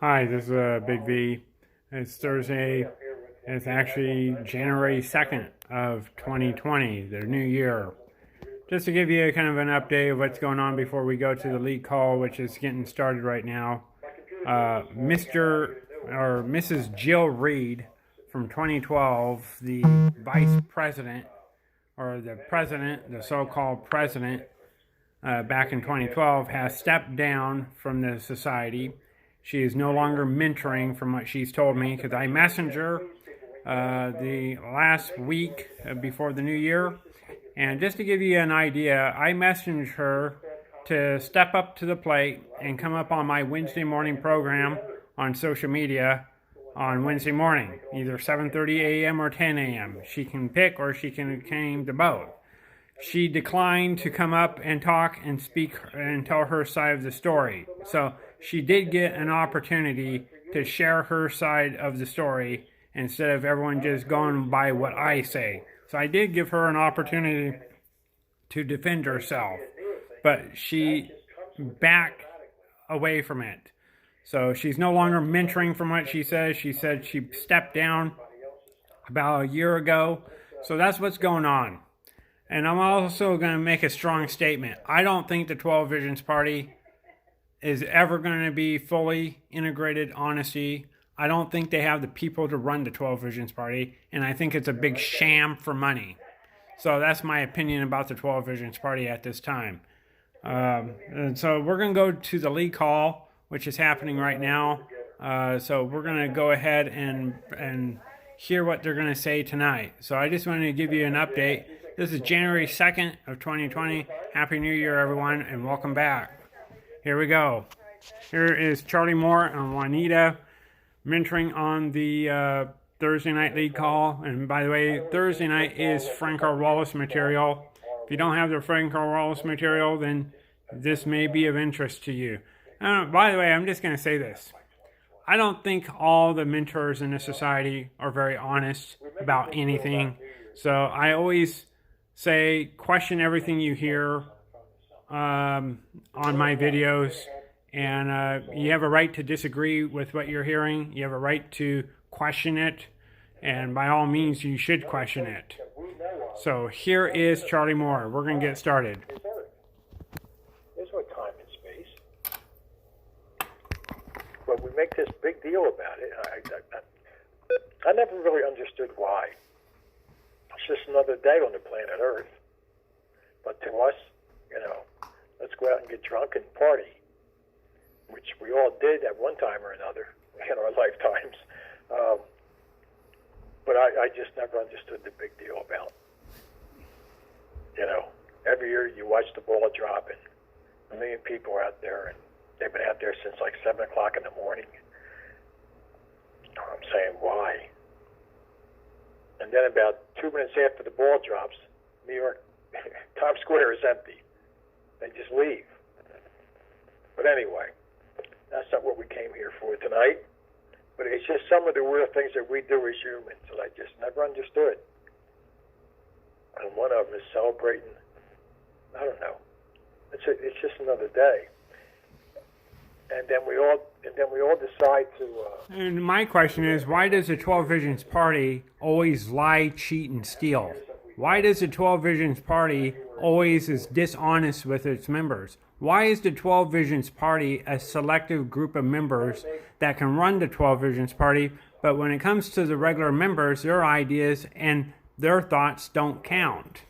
Hi, this is Big V. It's Thursday. It's actually January 2nd of 2020, the new year. Just to give you kind of an update of what's going on before we go to the lead call, which is getting started right now. Mr. or Mrs. Jill Reed from 2012, the vice president, or the president, the so-called president, back in 2012, has stepped down from the society. She is no longer mentoring, from what she's told me, because I messaged her the last week before the new year. And just to give you an idea, I messaged her to step up to the plate and come up on my Wednesday morning program on social media on Wednesday morning, either 7:30 a.m. or 10 a.m. She can pick, or she can came to both. She declined to come up and talk and speak and tell her side of the story. So she did get an opportunity to share her side of the story instead of everyone just going by what I say. So I did give her an opportunity to defend herself, but she backed away from it. So she's no longer mentoring, from what she says. She said she stepped down about a year ago. So that's what's going on. And I'm also going to make a strong statement. I don't think the 12 Visions Party is ever going to be fully integrated honesty. I don't think they have the people to run the 12 Visions Party, and I think it's a big sham for money. So that's my opinion about the 12 Visions Party at this time. And so we're going to go to the lead call, which is happening right now. So we're going to go ahead and hear what they're going to say tonight. So I just wanted to give you an update. This is January 2nd of 2020. Happy New Year, everyone, and welcome back. Here we go. Here is Charlie Moore and Juanita mentoring on the Thursday night lead call. And by the way, Thursday night is Frank R. Wallace material. If you don't have the Frank R. Wallace material, then this may be of interest to you. By the way, I'm just going to say this. I don't think all the mentors in this society are very honest about anything. So I always say question everything you hear on my videos. And you have a right to disagree with what you're hearing. You have a right to question it. And by all means, you should question it. So here is Charlie Moore. We're going to get started. There's no time and space. But we make this big deal about it. I never really understood why. It's just another day on the planet Earth. But to us, let's go out and get drunk and party, which we all did at one time or another in our lifetimes. But I just never understood the big deal about, every year you watch the ball drop and a million people are out there, and they've been out there since like 7 o'clock in the morning. I'm saying, why? And then about 2 minutes after the ball drops, New York, Times Square is empty. They just leave. But anyway, that's not what we came here for tonight. But it's just some of the weird things that we do as humans that I just never understood. And one of them is celebrating, I don't know. It's just another day. And then we all decide to. And my question is, why does the 12 Visions Party always lie, cheat, and steal? Why does the 12 Visions Party always is dishonest with its members? Why is the 12 Visions Party a selective group of members that can run the 12 Visions Party, but when it comes to the regular members, their ideas and their thoughts don't count?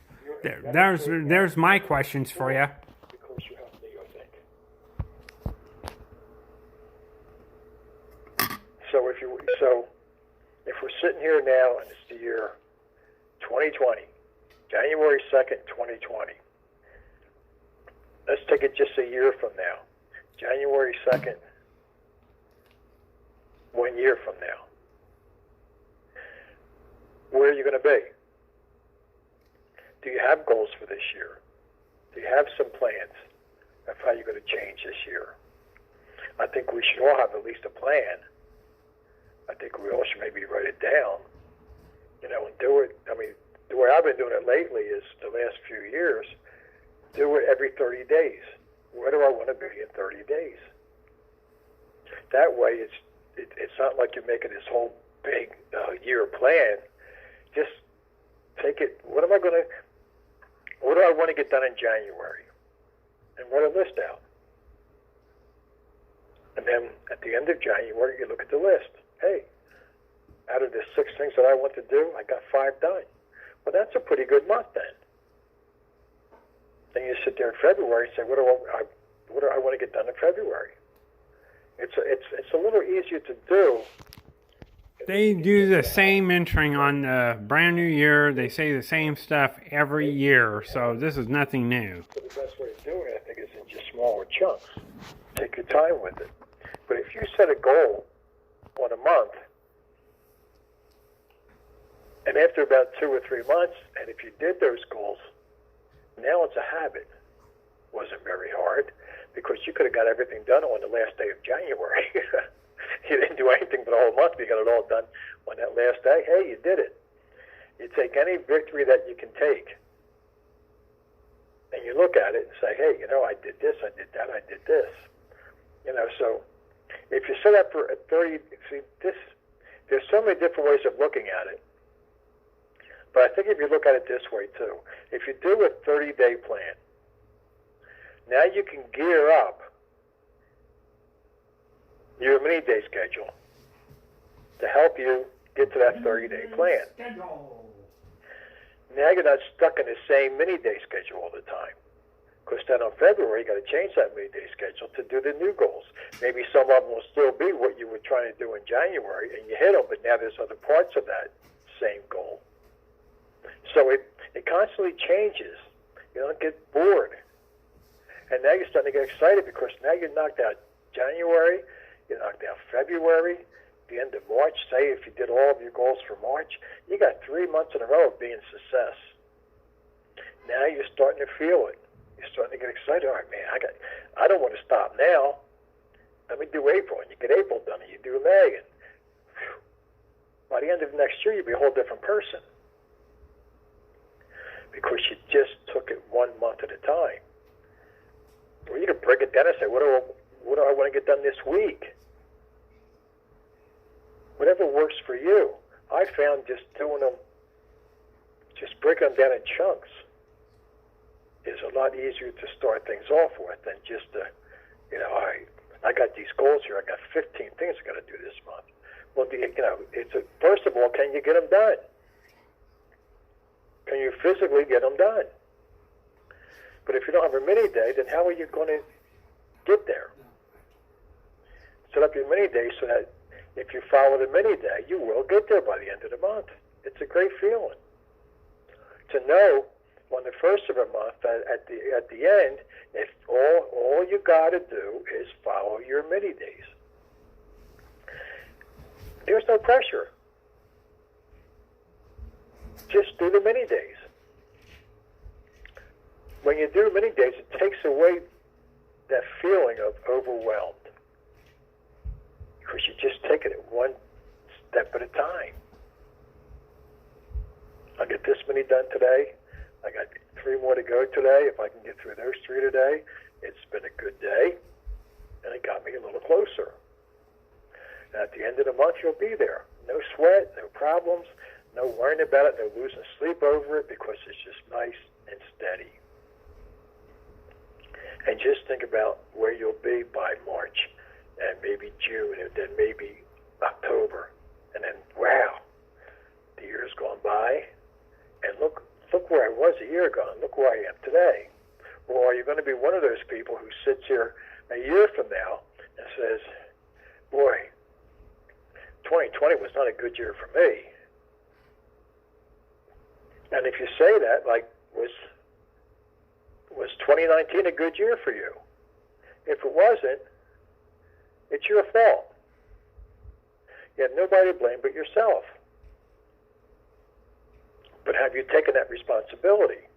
There's my questions for you. Because you have me, I think. So if we're sitting here now and it's the year 2020, January 2nd, 2020. Let's take it just a year from now. January 2nd, 1 year from now. Where are you going to be? Do you have goals for this year? Do you have some plans of how you're going to change this year? I think we should all have at least a plan. I think we all should maybe write it down, and do it. I mean, the way I've been doing it lately is the last few years, do it every 30 days. Where do I want to be in 30 days? That way, it's not like you're making this whole big year plan. Just take it. What do I want to get done in January? And write a list out. And then at the end of January, you look at the list. Hey, out of the 6 things that I want to do, I got 5 done. Well, that's a pretty good month then. Then you sit there in February and say, what do I want to get done in February? It's a little easier to do. They do the same entering on the brand new year. They say the same stuff every year, so this is nothing new. So the best way of doing it, I think, is in just smaller chunks. Take your time with it. But if you set a goal on a month, and after about 2 or 3 months, and if you did those goals, now it's a habit. Wasn't very hard, because you could have got everything done on the last day of January. You didn't do anything for the whole month. You got it all done on that last day. Hey, you did it. You take any victory that you can take, and you look at it and say, hey, I did this, I did that, I did this. So if you set up for a 30, there's so many different ways of looking at it. But I think if you look at it this way too, if you do a 30-day plan, now you can gear up your mini-day schedule to help you get to that 30-day plan. Now you're not stuck in the same mini-day schedule all the time. Because then on February, you got to change that mini-day schedule to do the new goals. Maybe some of them will still be what you were trying to do in January, and you hit them, but now there's other parts of that same goal. So it constantly changes. You don't get bored. And now you're starting to get excited, because now you knocked out January, you knocked out February, the end of March. Say if you did all of your goals for March, you got 3 months in a row of being success. Now you're starting to feel it. You're starting to get excited. All right, man, I don't want to stop now. Let me do April, and you get April done, and you do May, and by the end of next year, you'll be a whole different person, because you just took it 1 month at a time. Or you can break it down and say, what do I want to get done this week? Whatever works for you. I found just doing them, just breaking them down in chunks, is a lot easier to start things off with than just I got these goals here. I got 15 things I got to do this month. Well, first of all, can you get them done? Can you physically get them done? But if you don't have a mini day, then how are you going to get there? Set up your mini day so that if you follow the mini day, you will get there by the end of the month. It's a great feeling to know on the first of a month that at the end, if all you got to do is follow your mini days. There's no pressure. Just do the mini days. When you do mini days, it takes away that feeling of overwhelmed, because you just take it one step at a time. I'll get this many done today. I got 3 more to go today. If I can get through those 3 today, it's been a good day, and it got me a little closer. And at the end of the month, you'll be there. No sweat, no problems, no worrying about it, no losing sleep over it, because it's just nice and steady. And just think about where you'll be by March, and maybe June, and then maybe October. And then, wow, the year's gone by, and look where I was a year ago, and look where I am today. Or are you going to be one of those people who sits here a year from now and says, boy, 2020 was not a good year for me? And if you say that, like, was 2019 a good year for you? If it wasn't, it's your fault. You have nobody to blame but yourself. But have you taken that responsibility?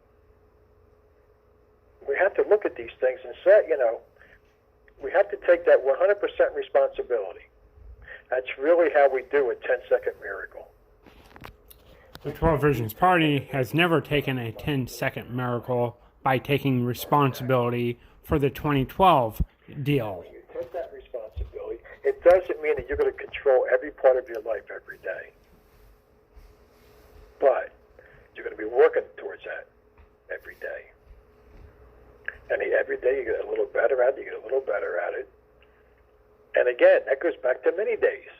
We have to look at these things and say, we have to take that 100% responsibility. That's really how we do a 10-second miracle. The 12 Visions Party has never taken a 10-second miracle by taking responsibility for the 2012 deal. When you take that responsibility, It doesn't mean that you're going to control every part of your life every day. But you're going to be working towards that every day. And every day you get a little better at it, you get a little better at it. And again, that goes back to many days.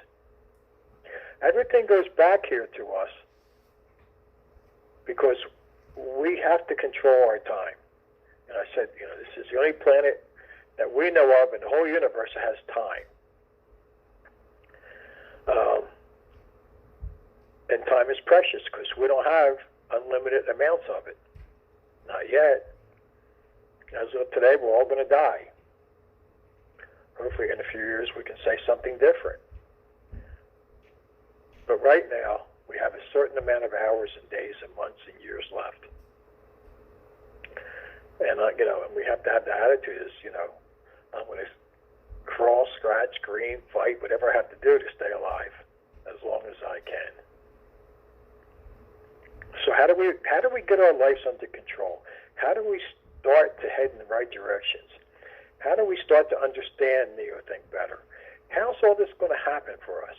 Everything goes back here to us because we have to control our time. And I said, this is the only planet that we know of in the whole universe that has time. And time is precious because we don't have unlimited amounts of it. Not yet. As of today, we're all going to die. Hopefully in a few years we can say something different. But right now, we have a certain amount of hours and days and months and years left. And, and we have to have the attitude is, I'm going to crawl, scratch, scream, fight, whatever I have to do to stay alive as long as I can. So how do we get our lives under control? How do we start to head in the right directions? How do we start to understand NeoThink better? How's all this going to happen for us?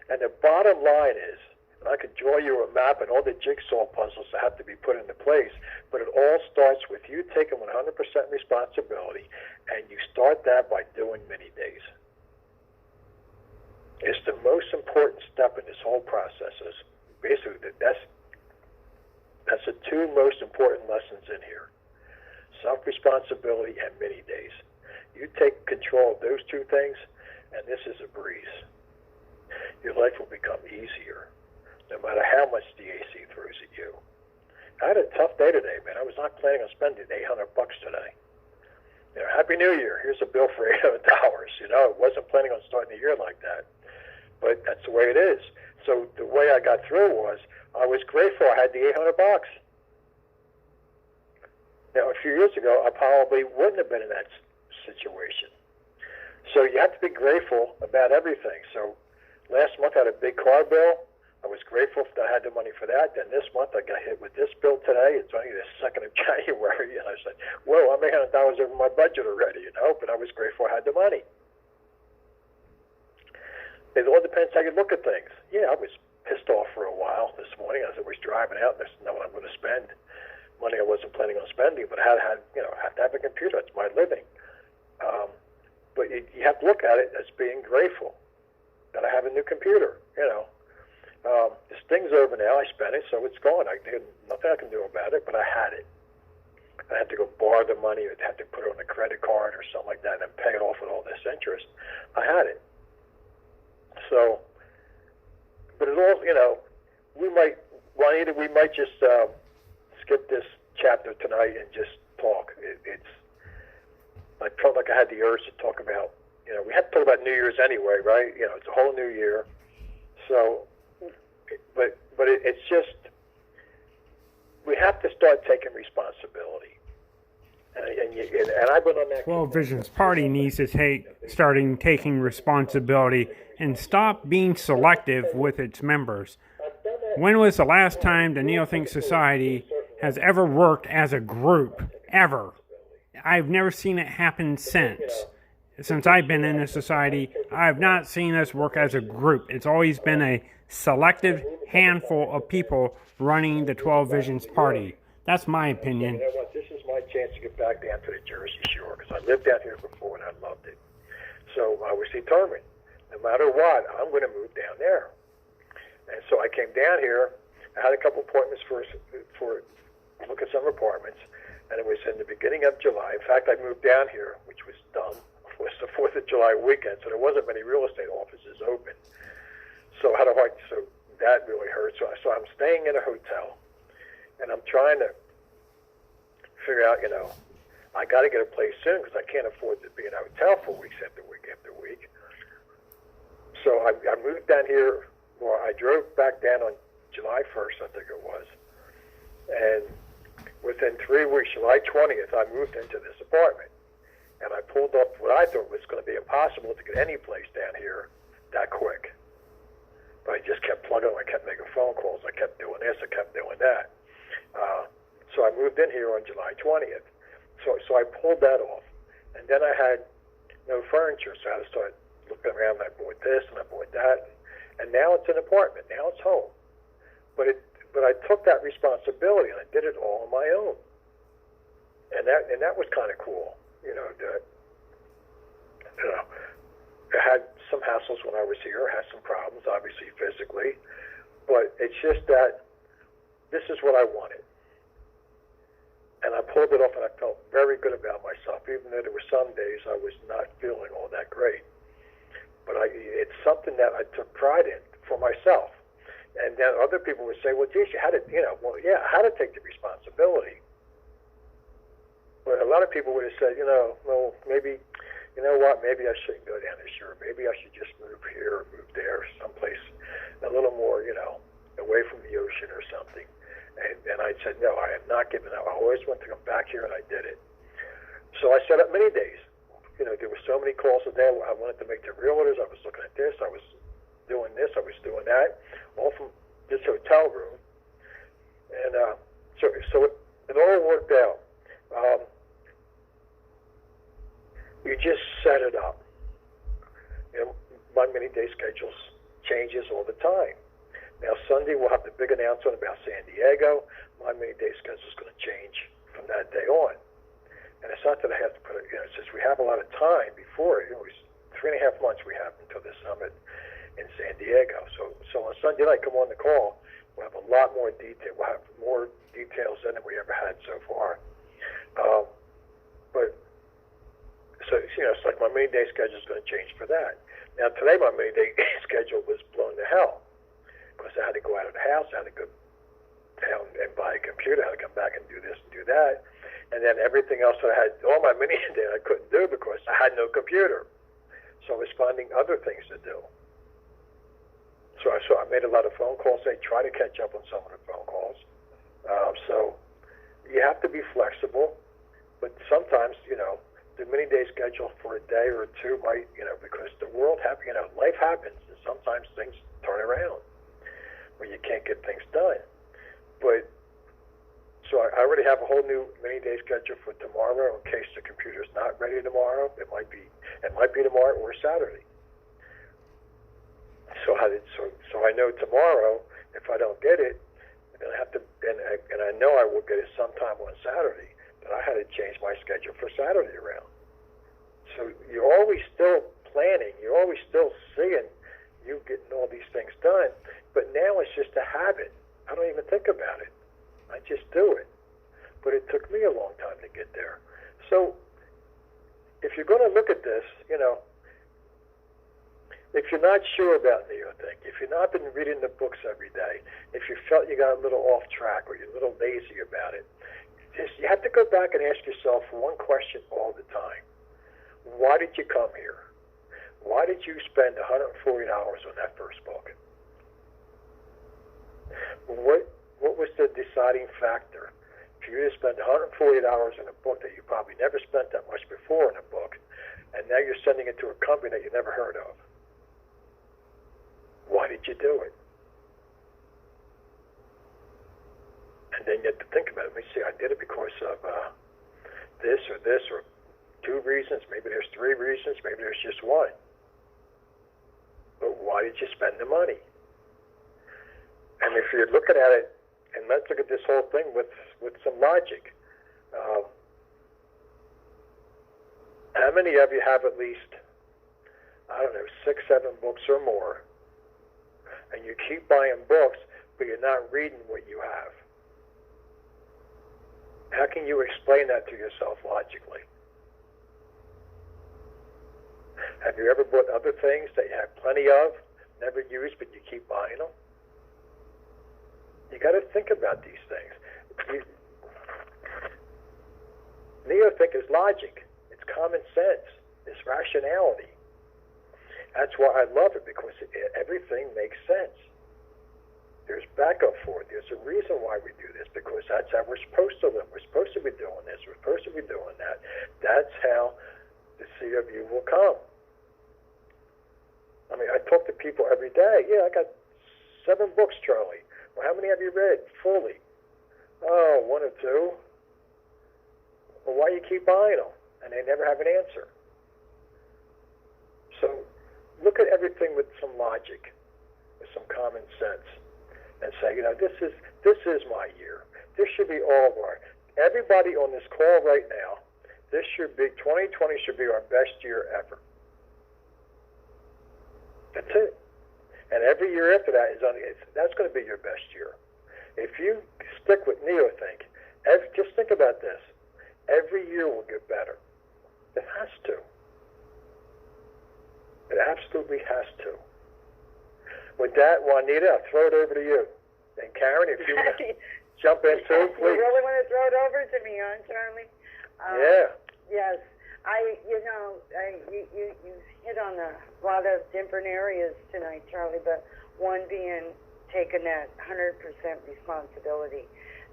And the bottom line is, and I could draw you a map and all the jigsaw puzzles that have to be put into place, but it all starts with you taking 100% responsibility, and you start that by doing many days. It's the most important step in this whole process. Is basically that's the two most important lessons in here. Self-responsibility and many days. You take control of those two things, and this is a breeze. Your life will become easier, no matter how much the AC throws at you. I had a tough day today, man. I was not planning on spending $800 today. Happy New Year. Here's a bill for $800. I wasn't planning on starting the year like that, but that's the way it is. So the way I got through was I was grateful I had the $800. Now, a few years ago, I probably wouldn't have been in that situation. So you have to be grateful about everything. So last month I had a big car bill. I was grateful that I had the money for that. Then this month I got hit with this bill today. It's only the 2nd of January. And I said, whoa, I'm $800 over my budget already, but I was grateful I had the money. It all depends how you look at things. Yeah, I was pissed off for a while this morning as I was driving out. There's no one I'm going to spend money I wasn't planning on spending, but I have to have a computer. It's my living. But you have to look at it as being grateful that I have a new computer. This thing's over now. I spent it, so it's gone. Nothing I can do about it, but I had it. I had to go borrow the money. I had to put it on a credit card or something like that and then pay it off with all this interest. I had it. So, but it all, we might, Juanita, we might just skip this chapter tonight and just talk. I felt like I had the urge to talk about, we have to talk about New Year's anyway, right? It's a whole new year. So, but it's just, we have to start taking responsibility. And I've been on that. 12 Visions Party needs to taking responsibility and stop being selective with its members. When was the last time the NeoThink Society has ever worked as a group? Ever. I've never seen it happen since. Since I've been in the society, I've not seen us work as a group. It's always been a selective handful of people running the 12 Visions Party. That's my opinion. You know what? This is my chance to get back down to the Jersey Shore because I lived down here before and I loved it. So I was determined, no matter what, I'm going to move down there. And so I came down here. I had a couple appointments for look at some apartments, and it was in the beginning of July. In fact, I moved down here, which was dumb. It was the 4th of July weekend, so there wasn't many real estate offices open. So that really hurt. So I'm staying in a hotel, and I'm trying to figure out, I got to get a place soon because I can't afford to be in a hotel for weeks after week after week. So I moved down here. Well, I drove back down on July 1st, I think it was. And within 3 weeks, July 20th, I moved into this apartment. And I pulled up what I thought was going to be impossible to get any place down here that quick. But I just kept plugging. I kept making phone calls. I kept doing this. I kept doing that. So I moved in here on July 20th. So I pulled that off. And then I had no furniture, so I had to start looking around, and I bought this and I bought that, and now it's an apartment. Now it's home. But I took that responsibility and I did it all on my own, and that was kind of cool. I had some hassles when I was here. I had some problems, obviously physically, but it's just that this is what I wanted. And I pulled it off, and I felt very good about myself, even though there were some days I was not feeling all that great. But it's something that I took pride in for myself. And then other people would say, well, geez, you had to, I had to take the responsibility. But a lot of people would have said, well, maybe, you know what, maybe I shouldn't go down this year. Maybe I should just move here or move there, someplace a little more, away from the ocean or something. And I said, no, I am not giving up. I always want to come back here, and I did it. So I set up many days. There were so many calls a day. I wanted to make the realtors. I was looking at this. I was doing this. I was doing that, all from this hotel room. And so it all worked out. You just set it up. My many-day schedules changes all the time. Now, Sunday, we'll have the big announcement about San Diego. My many-day schedule is going to change from that day on. And it's not that I have to put it, it's just we have a lot of time before it. It was 3.5 months we have until the summit in San Diego. So on Sunday night, come on the call. We'll have a lot more detail. We'll have more details than we ever had so far. But so, it's like my many-day schedule is going to change for that. Now, today, my many-day schedule was blown to hell, because I had to go out of the house, I had to go down and buy a computer, I had to come back and do this and do that. And then everything else that I had, all my mini day I couldn't do because I had no computer. So I was finding other things to do. So I made a lot of phone calls. I try to catch up on some of the phone calls. So you have to be flexible, but sometimes, the mini-day schedule for a day or two might, because the world life happens, and sometimes things turn around where you can't get things done. But so I already have a whole new mini-day schedule for tomorrow in case the computer's not ready tomorrow. It might be tomorrow or Saturday. So I know tomorrow if I don't get it, then I have to, and I know I will get it sometime on Saturday. But I had to change my schedule for Saturday around. So you're always still planning. You're always still seeing you getting all these things done. But now it's just a habit. I don't even think about it. I just do it. But it took me a long time to get there. So if you're going to look at this, if you're not sure about NeoThink, if you've not been reading the books every day, if you felt you got a little off track or you're a little lazy about it, you have to go back and ask yourself one question all the time. Why did you come here? Why did you spend $140 on that first book? What was the deciding factor for you to spend $140 in a book that you probably never spent that much before in a book, and now you're sending it to a company that you never heard of? Why did you do it? And then you have to think about it. Let me see, I did it because of this, or 2 reasons. Maybe there's 3 reasons. Maybe there's just 1. But why did you spend the money? And if you're looking at it, and let's look at this whole thing with some logic. How many of you have at least, 6, 7 books or more, and you keep buying books, but you're not reading what you have? How can you explain that to yourself logically? Have you ever bought other things that you have plenty of, never used, but you keep buying them? You got to think about these things. NeoThink is logic. It's common sense. It's rationality. That's why I love it, because everything makes sense. There's backup for it. There's a reason why we do this, because that's how we're supposed to live. We're supposed to be doing this. We're supposed to be doing that. That's how the C of U will come. I mean, I talk to people every day. Yeah, I got 7 books, Charlie. Well, how many have you read fully? Oh, 1 or 2. Well, why do you keep buying them? And they never have an answer. So look at everything with some logic, with some common sense, and say, this is my year. This should be all of our. Everybody on this call right now, 2020 should be our best year ever. That's it. And every year after that that's going to be your best year. If you stick with NeoThink, just think about this. Every year will get better. It has to. It absolutely has to. With that, Juanita, I'll throw it over to you. And Karen, if you want to jump in too, please. You really want to throw it over to me, huh, Charlie? Yeah. Yes. You hit on a lot of different areas tonight, Charlie, but one being taking that 100% responsibility.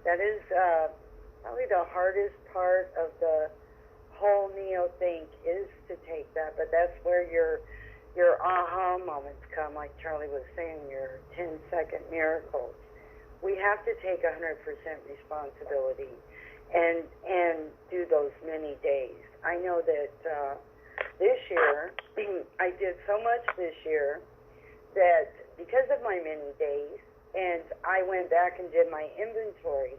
That is probably the hardest part of the whole NeoThink is to take that, but that's where your aha moments come, like Charlie was saying, your 10-second miracles. We have to take 100% responsibility and do those many days. I know that this year, I did so much this year that because of my many days, and I went back and did my inventory.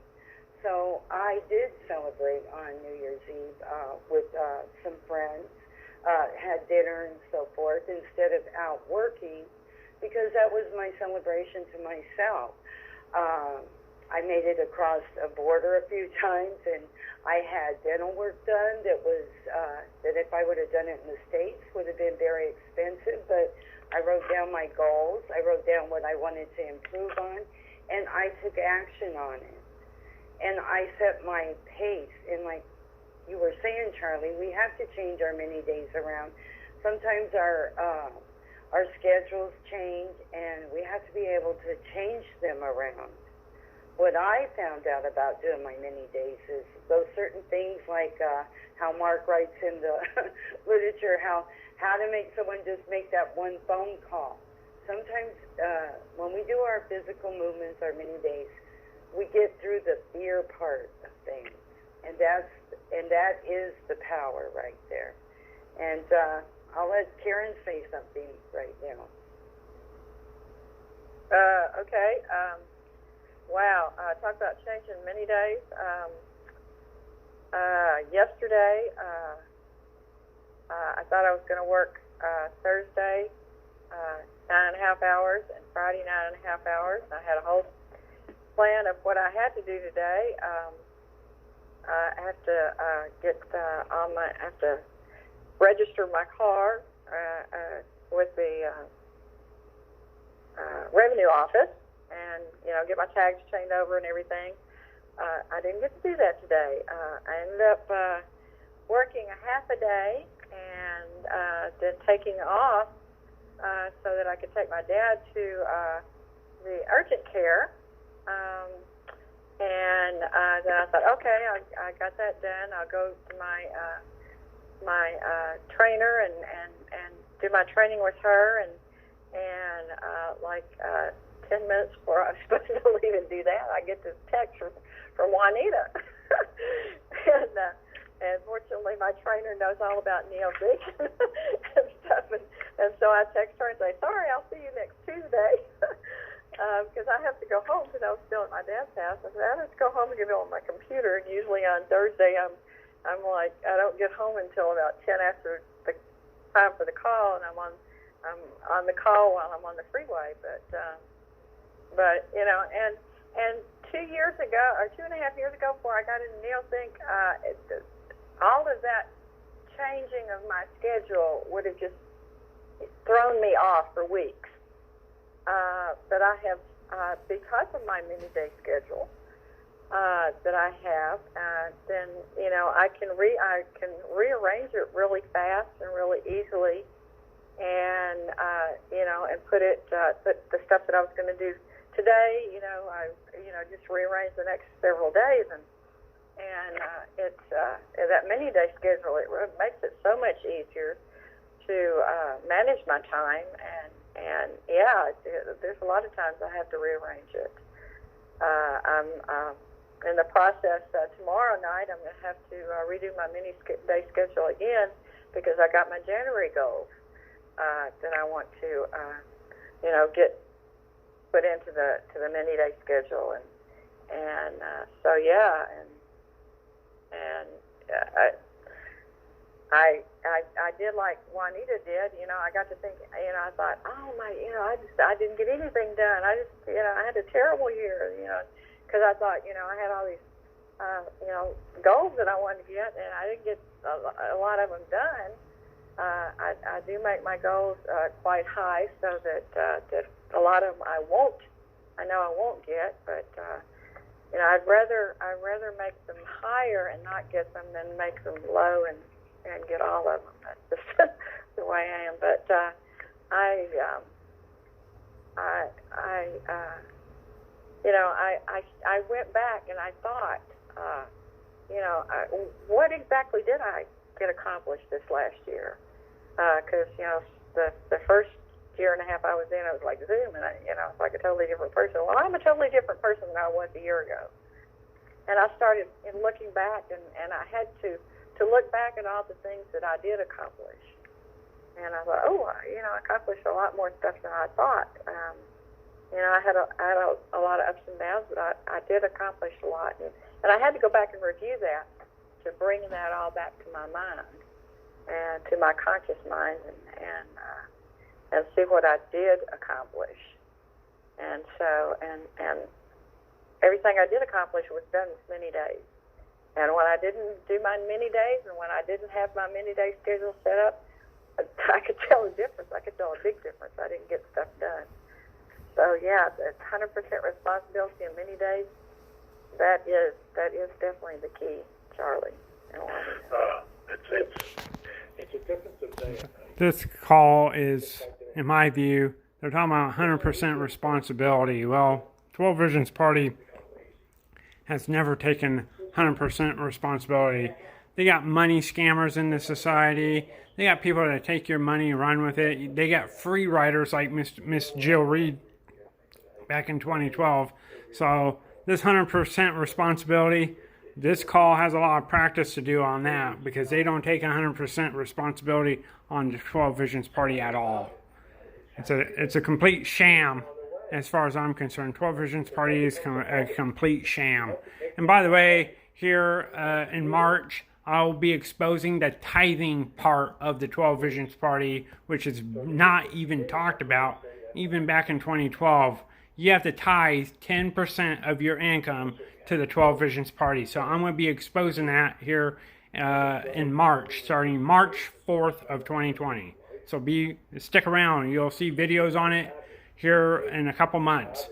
So I did celebrate on New Year's Eve with some friends, had dinner and so forth instead of out working, because that was my celebration to myself. I made it across a border a few times, and I had dental work done that was that if I would have done it in the States would have been very expensive, but I wrote down my goals, I wrote down what I wanted to improve on, and I took action on it. And I set my pace, and like you were saying, Charlie, we have to change our many days around. Sometimes our schedules change, and we have to be able to change them around. What I found out about doing my mini days is those certain things like how Mark writes in the literature, how to make someone just make that one phone call. Sometimes when we do our physical movements, our mini days, we get through the fear part of things, and that is the power right there. And I'll let Karen say something right now. Okay. Wow. Talk about changing many days. Yesterday, I thought I was going to work Thursday 9.5 hours and Friday 9.5 hours. I had a whole plan of what I had to do today. I have to I have to register my car with the revenue office, and get my tags changed over and everything. I didn't get to do that today. I ended up working a half a day and then taking off so that I could take my dad to the urgent care. And then I thought, okay, I got that done. I'll go to my trainer and do my training with her, and 10 minutes before I was supposed to leave and do that, I get this text from Juanita. And fortunately, my trainer knows all about NeoThink and stuff, and so I text her and say, sorry, I'll see you next Tuesday. Because I have to go home because I was still at my dad's house. I said, I have to go home and get it on my computer. And usually on Thursday, I'm like, I don't get home until about 10 after the time for the call, and I'm on the call while I'm on the freeway. But and 2 years ago, or 2.5 years ago, before I got into NeoThink, all of that changing of my schedule would have just thrown me off for weeks. But I have, because of my mini-day schedule that I have, then I can rearrange it really fast and really easily, and and put the stuff that I was going to do today. I just rearrange the next several days, and it's that mini-day schedule. It makes it so much easier to manage my time, and yeah, there's a lot of times I have to rearrange it. I'm in the process. Tomorrow night, I'm going to have to redo my mini-day schedule again because I got my January goals. that I want to, get put into the mini day schedule, and so yeah, and I did like Juanita did. I got to think. I thought, oh my, I didn't get anything done. I just, I had a terrible year. Because I thought, I had all these, goals that I wanted to get, and I didn't get a lot of them done. I do make my goals quite high, so that a lot of them I know I won't get, but I'd rather make them higher and not get them than make them low and get all of them. That's just the way I am. But I went back and I thought, what exactly did I get accomplished this last year? Because the first year and a half I was in, I was like Zoom, and it's like a totally different person. Well, I'm a totally different person than I was a year ago. And I started looking back, and I had to look back at all the things that I did accomplish. And I thought, I accomplished a lot more stuff than I thought. I had a lot of ups and downs, but I did accomplish a lot. And I had to go back and review that to bring that all back to my mind and to my conscious mind and see what I did accomplish. And so, and everything I did accomplish was done with mini days. And when I didn't do my mini days and when I didn't have my mini day schedule set up, I could tell a difference. I could tell a big difference. I didn't get stuff done. So yeah, it's 100% responsibility in mini days. That is definitely the key, Charlie. It's a difference of day and night. This call is, in my view, they're talking about 100% responsibility. Well, 12 Visions Party has never taken 100% responsibility. They got money scammers in the society. They got people that take your money and run with it. They got free riders like Miss Jill Reed back in 2012. So this 100% responsibility, this call has a lot of practice to do on that because they don't take 100% responsibility on the 12 Visions Party at all. It's a complete sham as far as I'm concerned. 12 Visions Party is a complete sham. And by the way, here in March, I'll be exposing the tithing part of the 12 Visions Party, which is not even talked about. Even back in 2012, you have to tithe 10% of your income to the 12 Visions Party. So I'm going to be exposing that here in March, starting March 4th of 2020. So stick around. You'll see videos on it here in a couple months.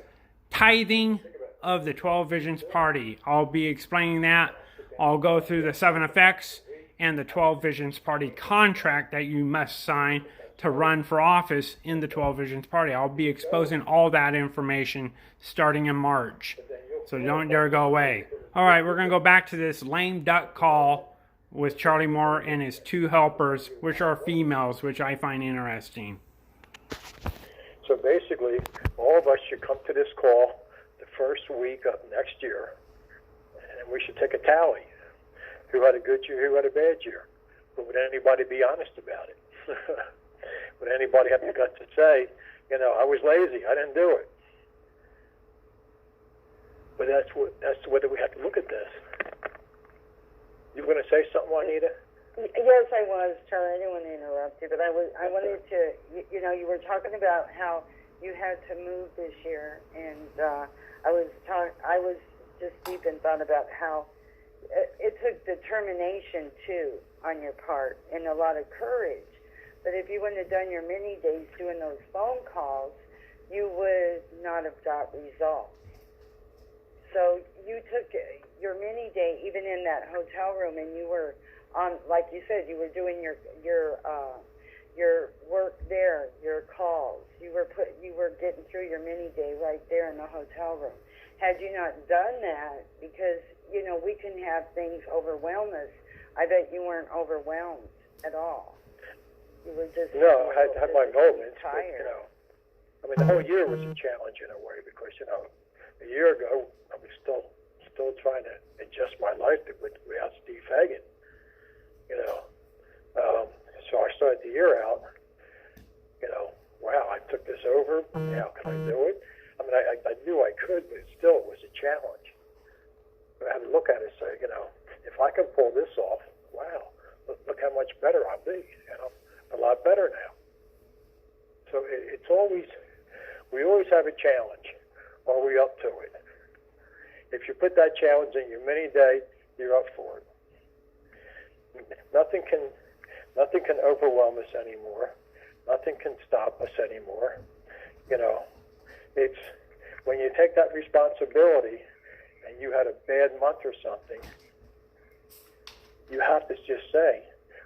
Tithing of the 12 Visions Party. I'll be explaining that. I'll go through the 7 effects and the 12 Visions Party contract that you must sign to run for office in the 12 Visions Party. I'll be exposing all that information starting in March. So don't dare go away. All right, we're going to go back to this lame duck call with Charlie Moore and his 2 helpers, which are females, which I find interesting. So basically, all of us should come to this call the first week of next year, and we should take a tally. Who had a good year, who had a bad year? But would anybody be honest about it? Would anybody have the guts to say, I was lazy, I didn't do it? But that's the way that we have to look at this. You were going to say something, Juanita? Yes, I was, Charlie. I didn't want to interrupt you, but I wanted to. You were talking about how you had to move this year, and I was just deep in thought about how it took determination too on your part and a lot of courage. But if you wouldn't have done your mini days doing those phone calls, you would not have got results. So you took your mini day even in that hotel room, and you were on, like you said, you were doing your work there, your calls. You were getting through your mini day right there in the hotel room. Had you not done that, because we can have things overwhelm us. I bet you weren't overwhelmed at all. You were just I had my moments, tired. but the whole year was a challenge in a way because a year ago I was still trying to adjust my life without Steve Fagan. So I started the year out, Wow, I took this over. Now can I do it? I mean, I knew I could, but it still was a challenge. But I had to look at it and say, if I can pull this off, wow, look how much better I'll be. A lot better now. So it's always, we always have a challenge. Are we up to it? If you put that challenge in your mini day, you're up for it. Nothing can overwhelm us anymore. Nothing can stop us anymore. It's when you take that responsibility and you had a bad month or something, you have to just say,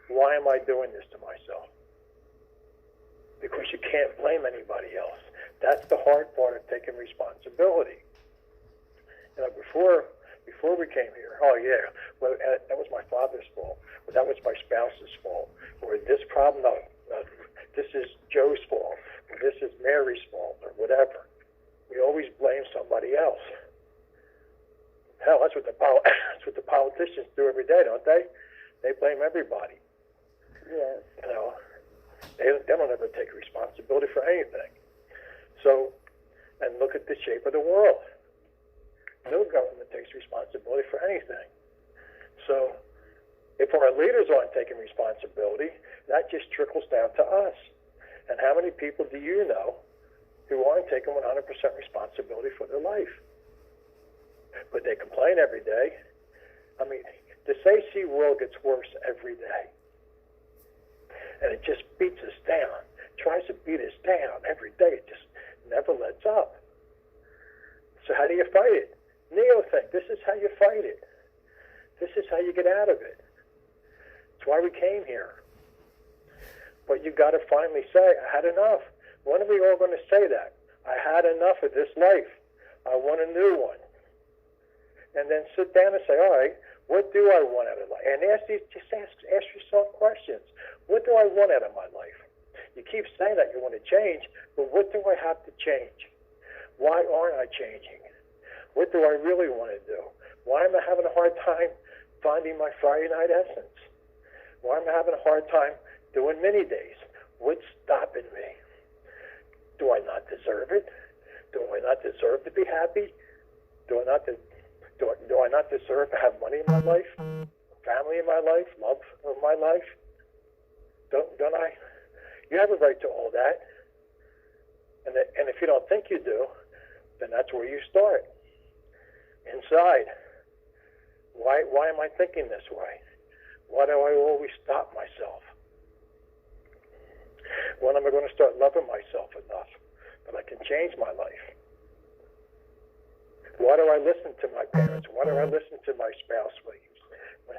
why am I doing this to myself? Because you can't blame anybody else. That's the hard part of taking responsibility. Before we came here, oh yeah, well, that was my father's fault, or that was my spouse's fault, or this problem, this is Joe's fault, or this is Mary's fault, or whatever. We always blame somebody else. Hell, that's what the politicians do every day, don't they? They blame everybody. Yes. They don't ever take responsibility for anything. So, and look at the shape of the world. No government takes responsibility for anything. So, if our leaders aren't taking responsibility, that just trickles down to us. And how many people do you know who aren't taking 100% responsibility for their life? But they complain every day. I mean, the AC world gets worse every day. And it just beats us down, tries to beat us down every day. It just never lets up. So how do you fight it? Neothink, this is how you fight it. This is how you get out of it. That's why we came here. But you got to finally say, I had enough. When are we all going to say that? I had enough of this life. I want a new one. And then sit down and say, all right, what do I want out of life? And ask yourself questions. What do I want out of my life? You keep saying that you want to change, but what do I have to change? Why aren't I changing? What do I really want to do? Why am I having a hard time finding my Friday night essence? Why am I having a hard time doing mini days? What's stopping me? Do I not deserve it? Do I not deserve to be happy? Do I not deserve to have money in my life, family in my life, love of my life? Don't I? You have a right to all that. And if you don't think you do, then that's where you start. Inside. Why am I thinking this way? Why do I always stop myself? When am I going to start loving myself enough that I can change my life? Why do I listen to my parents? Why do I listen to my spouse when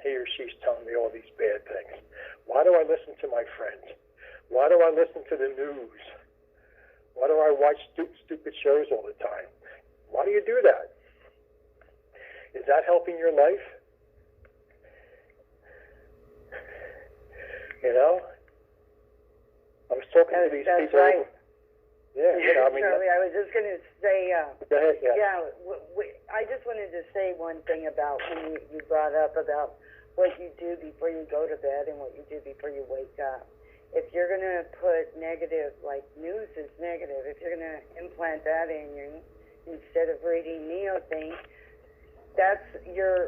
he or she's telling me all these bad things? Why do I listen to my friends? Why do I listen to the news? Why do I watch stupid shows all the time? Why do you do that? Is that helping your life? I was talking to these that's people. Right. Yeah, Charlie, I was just going to say, go ahead, I just wanted to say one thing about when you brought up about what you do before you go to bed and what you do before you wake up. If you're going to put negative, like news is negative, if you're going to implant that in you instead of reading Neothink, that's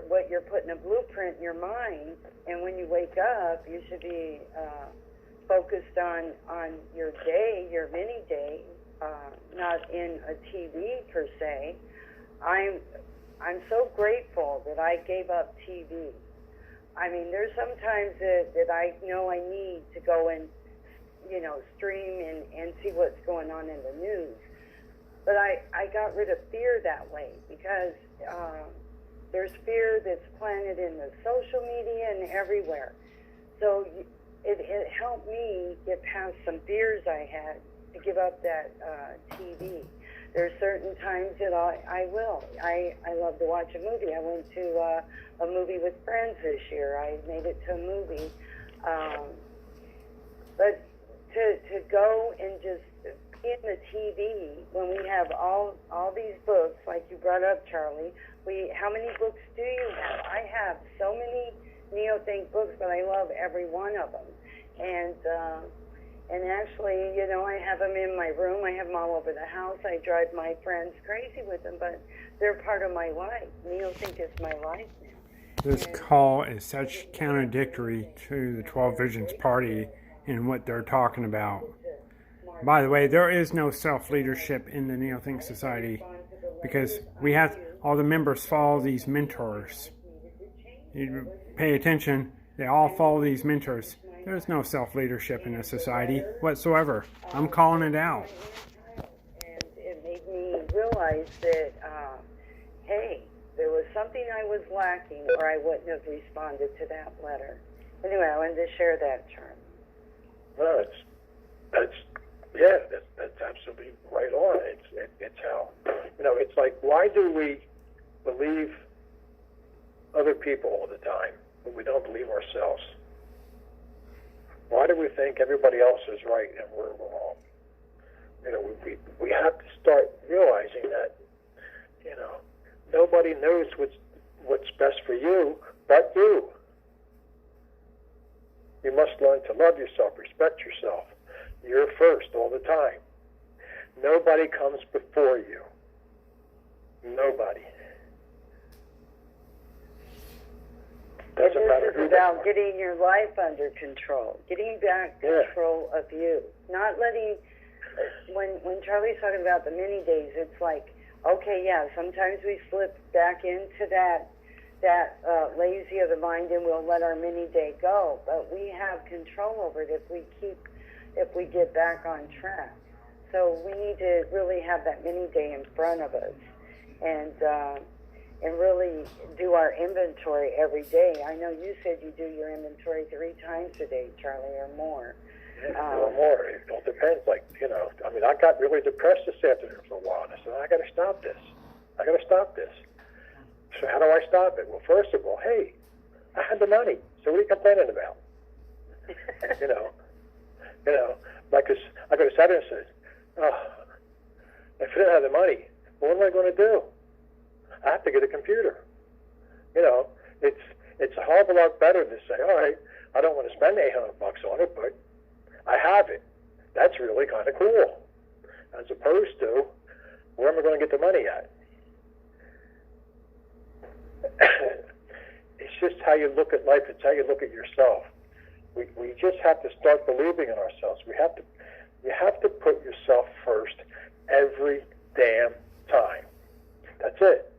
what you're putting a blueprint in your mind. And when you wake up, you should be focused on your day, your mini day, not in a TV per se. I'm so grateful that I gave up TV. I mean, there's sometimes that I know I need to go and, stream and see what's going on in the news. But I got rid of fear that way because there's fear that's planted in the social media and everywhere. So it helped me get past some fears I had to give up that TV. There's certain times that I will. I love to watch a movie. I went to a movie with friends this year. I made it to a movie. But to go and just in the TV when we have all these books, like you brought up, Charlie, how many books do you have? I have so many Neothink books, but I love every one of them. And actually, you know, I have them in my room. I have them all over the house. I drive my friends crazy with them, but they're part of my life. Neothink is my life now. This call is such contradictory to the 12 Visions Party and what they're talking about. By the way, there is no self-leadership in the Neothink Society because we have all the members follow these mentors. You pay attention, they all follow these mentors. There's no self-leadership in the society whatsoever. I'm calling it out. And it made me realize that, hey, there was something I was lacking or I wouldn't have responded to that letter. Anyway, I wanted to share that, Charlie. No, that's absolutely right on. It's how, you know, it's like, why do we believe other people all the time, but we don't believe ourselves? Why do we think everybody else is right and we're wrong? You know, we have to start realizing that, you know, nobody knows what's best for you but you. You must learn to love yourself, respect yourself. You're first all the time. Nobody comes before you. Nobody. Doesn't matter who This is about getting your life under control, getting back control of you, not letting. When Charlie's talking about the mini days, it's like, okay, yeah, sometimes we slip back into that lazy of the mind, and we'll let our mini day go. But we have control over it if we get back on track. So we need to really have that mini day in front of us, and really do our inventory every day. I know you said you do your inventory 3 times a day, Charlie, or more. Or more. It all depends. Like, you know, I mean, I got really depressed this afternoon for a while, and I said, I got to stop this. So how do I stop it? Well, first of all, hey, I had the money. So what are you complaining about? you know, like I could have sat there and said, oh, if I didn't have the money, what am I going to do? I have to get a computer. You know, it's a whole lot better to say, all right, I don't want to spend $800 on it, but I have it. That's really kind of cool. As opposed to, where am I going to get the money at? It's just how you look at life. It's how you look at yourself. We just have to start believing in ourselves. You have to put yourself first every damn time. That's it.